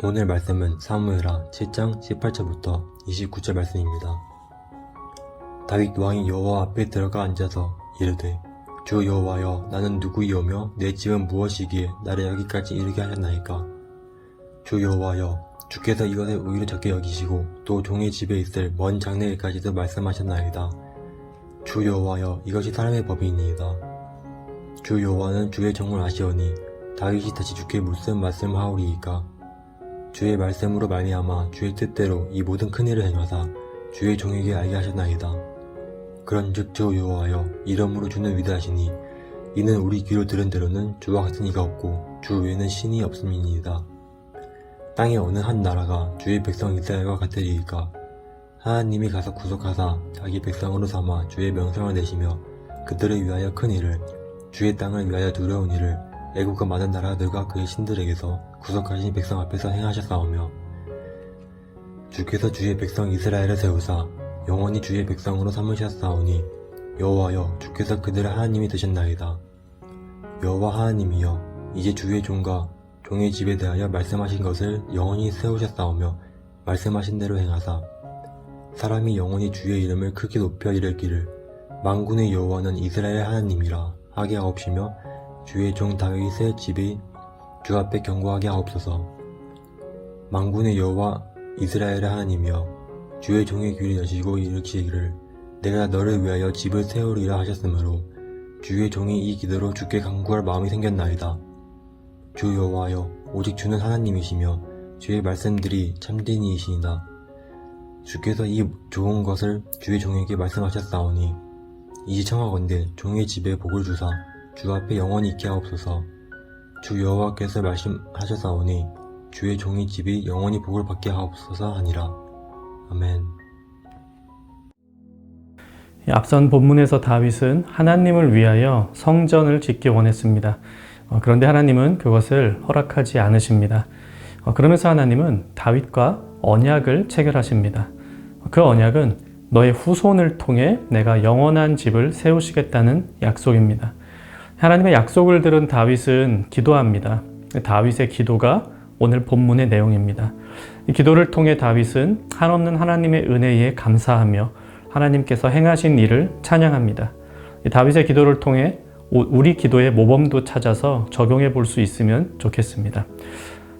오늘 말씀은 사무엘하 7장 18절부터 29절 말씀입니다. 다윗 왕이 여호와 앞에 들어가 앉아서 이르되 주 여호와여, 나는 누구이오며 내 집은 무엇이기에 나를 여기까지 이르게 하셨나이까? 주 여호와여, 주께서 이것을 의로 적게 여기시고 또 종의 집에 있을 먼 장래일까지도 말씀하셨나이다. 주 여호와여, 이것이 사람의 법이니이다. 주 여호와는 주의 정을 아시오니 다윗이 다시 주께 무슨 말씀하오리이까? 주의 말씀으로 말미암아 주의 뜻대로 이 모든 큰 일을 행하사 주의 종에게 알게 하셨나이다. 그런즉 주 여호와여, 이러므로 주는 위대하시니 이는 우리 귀로 들은 대로는 주와 같은 이가 없고 주 외에는 신이 없음이니이다. 땅의 어느 한 나라가 주의 백성 이스라엘과 같으리이까? 하나님이 가서 구속하사 자기 백성으로 삼아 주의 명성을 내시며 그들을 위하여 큰 일을, 주의 땅을 위하여 두려운 일을 애국과 많은 나라들과 그의 신들에게서 구속하신 백성 앞에서 행하셨사오며, 주께서 주의 백성 이스라엘을 세우사 영원히 주의 백성으로 삼으셨사오니 여호와여, 주께서 그들의 하나님이 되셨나이다. 여호와 하나님이여, 이제 주의 종과 종의 집에 대하여 말씀하신 것을 영원히 세우셨사오며 말씀하신 대로 행하사 사람이 영원히 주의 이름을 크게 높여 이르기를 만군의 여호와는 이스라엘 하나님이라 하게 하옵시며 주의 종 다윗의 집이 주 앞에 견고하게 하옵소서. 만군의 여호와 이스라엘의 하나님이여, 주의 종의 귀를 여시고 이르시기를 내가 너를 위하여 집을 세우리라 하셨으므로 주의 종이 이 기도로 주께 간구할 마음이 생겼나이다. 주 여호와여, 오직 주는 하나님이시며 주의 말씀들이 참되니이시이다. 주께서 이 좋은 것을 주의 종에게 말씀하셨사오니 이제 청하건대 종의 집에 복을 주사 주 앞에 영원히 있게 하옵소서. 주 여호와께서 말씀하셨사오니 주의 종의 집이 영원히 복을 받게 하옵소서 하니라. 아멘. 앞선 본문에서 다윗은 하나님을 위하여 성전을 짓기 원했습니다. 그런데 하나님은 그것을 허락하지 않으십니다. 그러면서 하나님은 다윗과 언약을 체결하십니다. 그 언약은 너의 후손을 통해 내가 영원한 집을 세우시겠다는 약속입니다. 하나님의 약속을 들은 다윗은 기도합니다. 다윗의 기도가 오늘 본문의 내용입니다. 이 기도를 통해 다윗은 한없는 하나님의 은혜에 감사하며 하나님께서 행하신 일을 찬양합니다. 다윗의 기도를 통해 우리 기도의 모범도 찾아서 적용해 볼 수 있으면 좋겠습니다.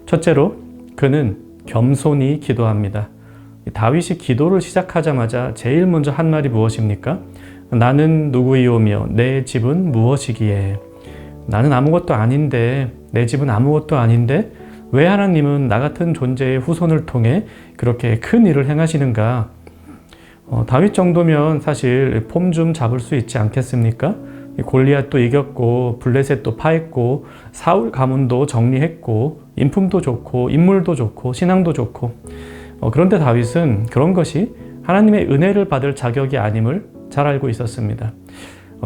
첫째로, 그는 겸손히 기도합니다. 다윗이 기도를 시작하자마자 제일 먼저 한 말이 무엇입니까? 나는 누구이오며 내 집은 무엇이기에? 나는 아무것도 아닌데, 내 집은 아무것도 아닌데 왜 하나님은 나 같은 존재의 후손을 통해 그렇게 큰 일을 행하시는가? 다윗 정도면 사실 폼 좀 잡을 수 있지 않겠습니까? 골리앗도 이겼고 블레셋도 파했고 사울 가문도 정리했고 인품도 좋고 인물도 좋고 신앙도 좋고, 그런데 다윗은 그런 것이 하나님의 은혜를 받을 자격이 아님을 잘 알고 있었습니다.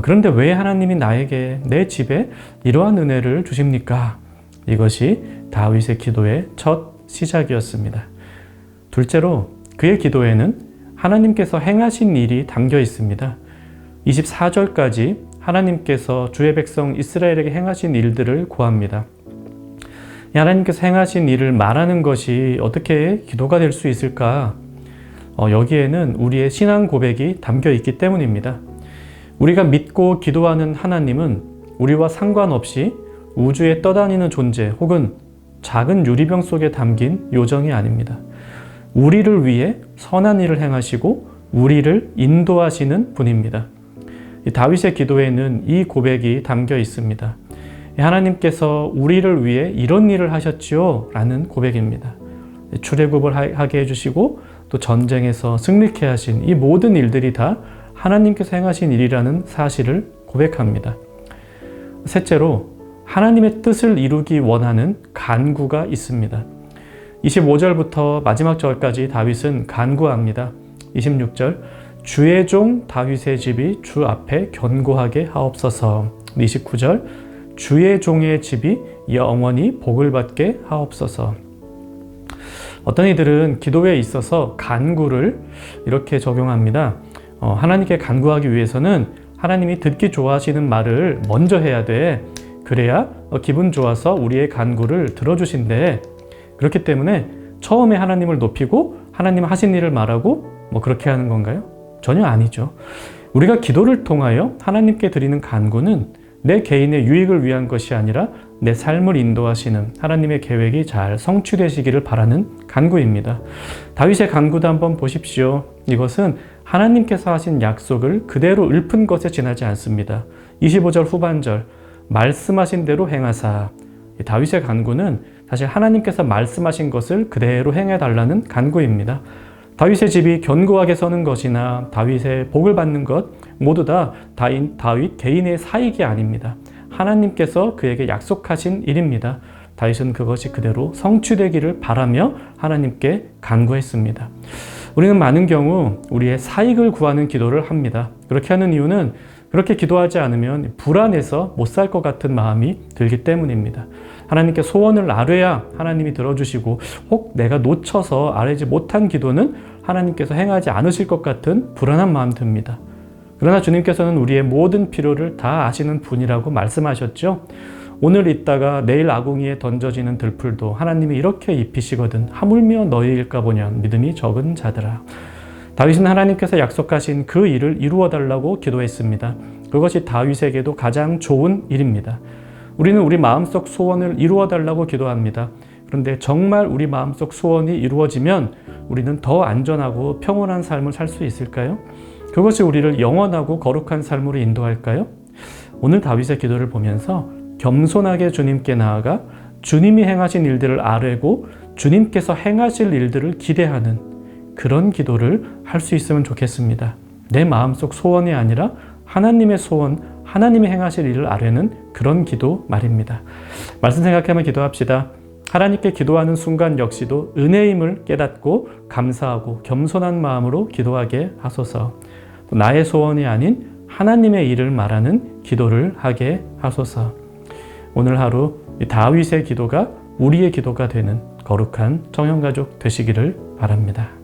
그런데 왜 하나님이 나에게, 내 집에 이러한 은혜를 주십니까? 이것이 다윗의 기도의 첫 시작이었습니다. 둘째로, 그의 기도에는 하나님께서 행하신 일이 담겨 있습니다. 24절까지 하나님께서 주의 백성 이스라엘에게 행하신 일들을 고합니다. 하나님께서 행하신 일을 말하는 것이 어떻게 기도가 될 수 있을까? 여기에는 우리의 신앙 고백이 담겨 있기 때문입니다. 우리가 믿고 기도하는 하나님은 우리와 상관없이 우주에 떠다니는 존재 혹은 작은 유리병 속에 담긴 요정이 아닙니다. 우리를 위해 선한 일을 행하시고 우리를 인도하시는 분입니다. 다윗의 기도에는 이 고백이 담겨 있습니다. 하나님께서 우리를 위해 이런 일을 하셨지요 라는 고백입니다. 출애굽을 하게 해주시고 또 전쟁에서 승리케 하신 이 모든 일들이 다 하나님께서 행하신 일이라는 사실을 고백합니다. 셋째로, 하나님의 뜻을 이루기 원하는 간구가 있습니다. 25절부터 마지막 절까지 다윗은 간구합니다. 26절, 주의 종 다윗의 집이 주 앞에 견고하게 하옵소서. 29절, 주의 종의 집이 영원히 복을 받게 하옵소서. 어떤 이들은 기도에 있어서 간구를 이렇게 적용합니다. 하나님께 간구하기 위해서는 하나님이 듣기 좋아하시는 말을 먼저 해야 돼. 그래야 기분 좋아서 우리의 간구를 들어주신대. 그렇기 때문에 처음에 하나님을 높이고 하나님 하신 일을 말하고 그렇게 하는 건가요? 전혀 아니죠. 우리가 기도를 통하여 하나님께 드리는 간구는 내 개인의 유익을 위한 것이 아니라 내 삶을 인도하시는 하나님의 계획이 잘 성취되시기를 바라는 간구입니다. 다윗의 간구도 한번 보십시오. 이것은 하나님께서 하신 약속을 그대로 읊은 것에 지나지 않습니다. 25절 후반절 말씀하신 대로 행하사. 다윗의 간구는 사실 하나님께서 말씀하신 것을 그대로 행해달라는 간구입니다. 다윗의 집이 견고하게 서는 것이나 다윗의 복을 받는 것 모두 다 다윗 개인의 사익이 아닙니다. 하나님께서 그에게 약속하신 일입니다. 다윗은 그것이 그대로 성취되기를 바라며 하나님께 간구했습니다. 우리는 많은 경우 우리의 사익을 구하는 기도를 합니다. 그렇게 하는 이유는 그렇게 기도하지 않으면 불안해서 못 살 것 같은 마음이 들기 때문입니다. 하나님께 소원을 아뢰야 하나님이 들어주시고 혹 내가 놓쳐서 아뢰지 못한 기도는 하나님께서 행하지 않으실 것 같은 불안한 마음 듭니다. 그러나 주님께서는 우리의 모든 필요를 다 아시는 분이라고 말씀하셨죠. 오늘 있다가 내일 아궁이에 던져지는 들풀도 하나님이 이렇게 입히시거든 하물며 너희일까 보냐 믿음이 적은 자들아. 다윗은 하나님께서 약속하신 그 일을 이루어 달라고 기도했습니다. 그것이 다윗에게도 가장 좋은 일입니다. 우리는 우리 마음속 소원을 이루어 달라고 기도합니다. 그런데 정말 우리 마음속 소원이 이루어지면 우리는 더 안전하고 평온한 삶을 살 수 있을까요? 그것이 우리를 영원하고 거룩한 삶으로 인도할까요? 오늘 다윗의 기도를 보면서 겸손하게 주님께 나아가 주님이 행하신 일들을 아뢰고 주님께서 행하실 일들을 기대하는 그런 기도를 할 수 있으면 좋겠습니다. 내 마음속 소원이 아니라 하나님의 소원, 하나님이 행하실 일을 아뢰는 그런 기도 말입니다. 말씀 생각하며 기도합시다. 하나님께 기도하는 순간 역시도 은혜임을 깨닫고 감사하고 겸손한 마음으로 기도하게 하소서. 나의 소원이 아닌 하나님의 일을 말하는 기도를 하게 하소서. 오늘 하루 다윗의 기도가 우리의 기도가 되는 거룩한 청년가족 되시기를 바랍니다.